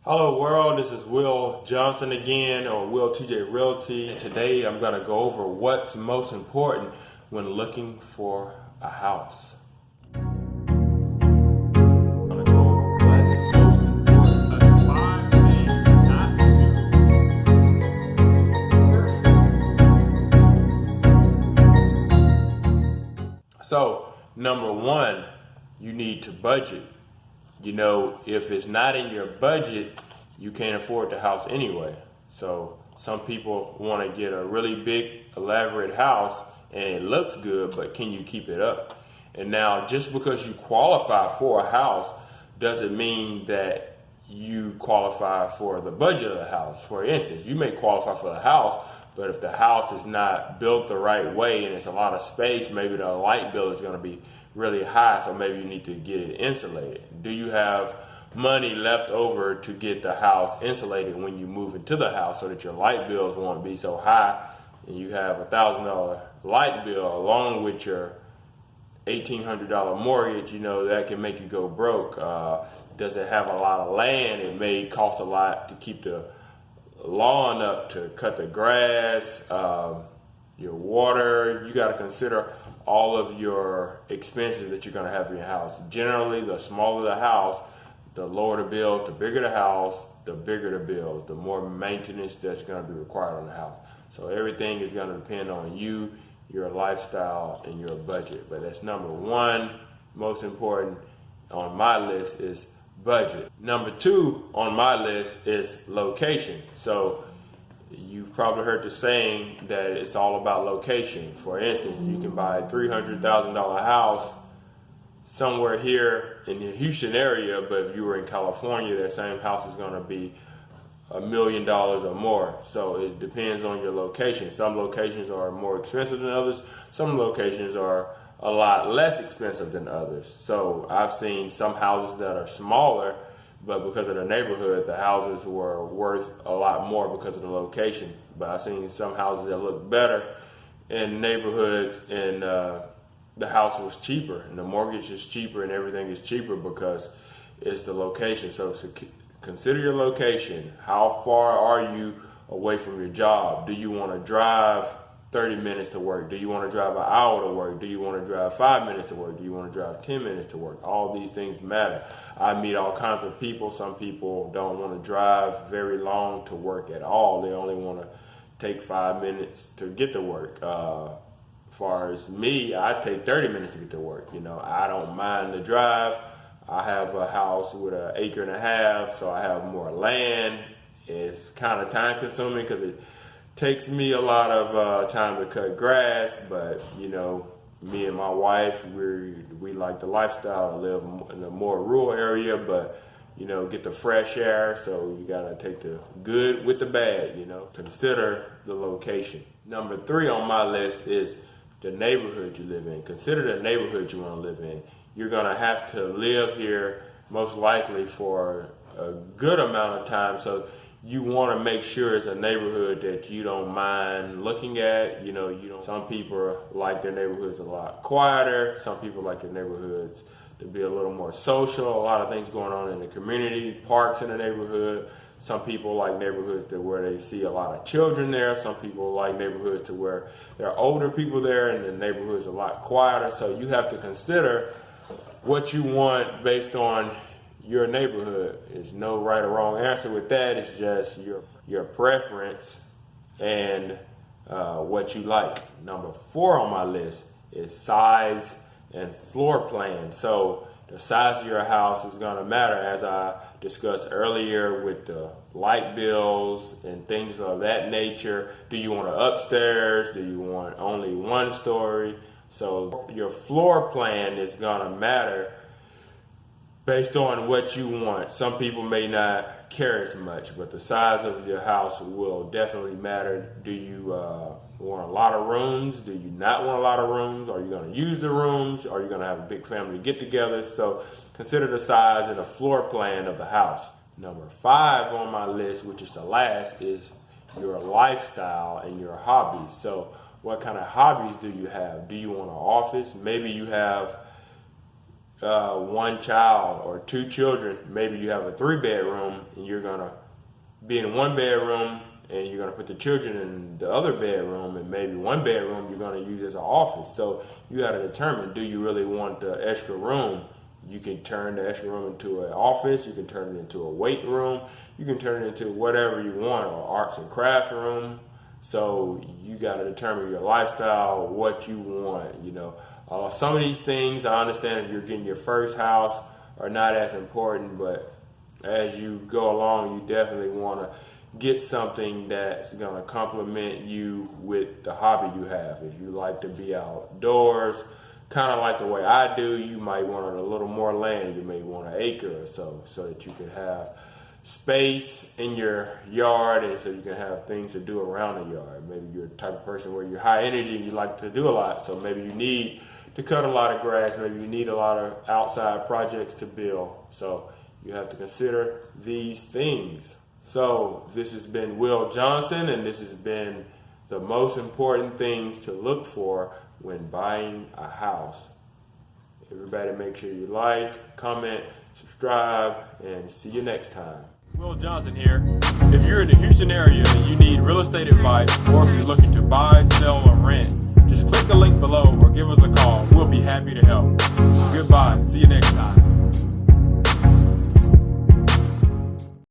Hello world, this is Will Johnson again, or WilliamTJRealty. And today I'm going to go over what's most important when looking for a house. So, number one, you need to budget. If it's not in your budget, you can't afford the house anyway. So some people want to get a really big, elaborate house and it looks good, but can you keep it up? And now, just because you qualify for a house doesn't mean that you qualify for the budget of the house. For instance, you may qualify for the house, but if the house is not built the right way and it's a lot of space, maybe the light bill is going to be really high, so maybe you need to get it insulated. Do you have money left over to get the house insulated when you move into the house so that your light bills won't be so high and you have $1,000 light bill along with your $1,800 mortgage? That can make you go broke. Does it have a lot of land? It may cost a lot to keep the lawn up, to cut the grass, your water. You got to consider all of your expenses that you're going to have in your house. Generally, the smaller the house, the lower the bills. The bigger the house, the bigger the bills, the more maintenance that's going to be required on the house. So everything is going to depend on you, your lifestyle, and your budget. But that's number one, most important on my list is budget. Number two on my list is location. So you've probably heard the saying that it's all about location. For instance, you can buy a $300,000 house somewhere here in the Houston area, but if you were in California, that same house is going to be $1 million or more. So it depends on your location. Some locations are more expensive than others. Some locations are a lot less expensive than others. So I've seen some houses that are smaller, but because of the neighborhood, the houses were worth a lot more because of the location. But I've seen some houses that look better in neighborhoods, and the house was cheaper, and the mortgage is cheaper, and everything is cheaper because it's the location. So consider your location. How far are you away from your job? Do you want to drive 30 minutes to work? Do you want to drive an hour to work? Do you want to drive 5 minutes to work? Do you want to drive 10 minutes to work? All these things matter. I meet all kinds of people. Some people don't want to drive very long to work at all. They only want to take 5 minutes to get to work. As far as me, I take 30 minutes to get to work. I don't mind the drive. I have a house with 1.5 acres, so I have more land. It's kind of time consuming because it takes me a lot of time to cut grass, but me and my wife, we like the lifestyle to live in a more rural area, but get the fresh air. So you gotta take the good with the bad. Consider the location. Number three on my list is the neighborhood you live in. Consider the neighborhood you want to live in. You're gonna have to live here most likely for a good amount of time, so you want to make sure it's a neighborhood that you don't mind looking at. Some people like their neighborhoods a lot quieter. Some people like their neighborhoods to be a little more social. A lot of things going on in the community, parks in the neighborhood. Some people like neighborhoods to where they see a lot of children there. Some people like neighborhoods to where there are older people there and the neighborhood's a lot quieter. So you have to consider what you want based on your neighborhood. There's no right or wrong answer with that. It's just your preference and what you like. Number four on my list is size and floor plan. So the size of your house is going to matter, as I discussed earlier with the light bills and things of that nature. Do you want an upstairs? Do you want only one story? So your floor plan is going to matter based on what you want. Some people may not care as much, but the size of your house will definitely matter. Do you want a lot of rooms? Do you not want a lot of rooms? Are you going to use the rooms? Are you going to have a big family get together? So consider the size and the floor plan of the house. Number five on my list, which is the last, is your lifestyle and your hobbies. So what kind of hobbies do you have? Do you want an office? Maybe you have one child or two children, maybe you have a 3-bedroom and you're gonna be in one bedroom and you're gonna put the children in the other bedroom, and maybe one bedroom you're gonna use as an office. So you gotta determine, do you really want the extra room? You can turn the extra room into an office, you can turn it into a weight room, you can turn it into whatever you want, or arts and crafts room. So you gotta determine your lifestyle, what you want, you know. Some of these things, I understand if you're getting your first house, are not as important, but as you go along, you definitely want to get something that's going to complement you with the hobby you have. If you like to be outdoors, kind of like the way I do, you might want a little more land. You may want an acre or so that you can have space in your yard, and so you can have things to do around the yard. Maybe you're the type of person where you're high energy and you like to do a lot, so maybe you need to cut a lot of grass, maybe you need a lot of outside projects to build. So you have to consider these things. So this has been Will Johnson, and this has been the most important things to look for when buying a house. Everybody make sure you like, comment, subscribe, and see you next time. Will Johnson here. If you're in the Houston area and you need real estate advice, or if you're looking to buy, sell, or rent, just click the link below or give us a call. We'll be happy to help. Goodbye. See you next time.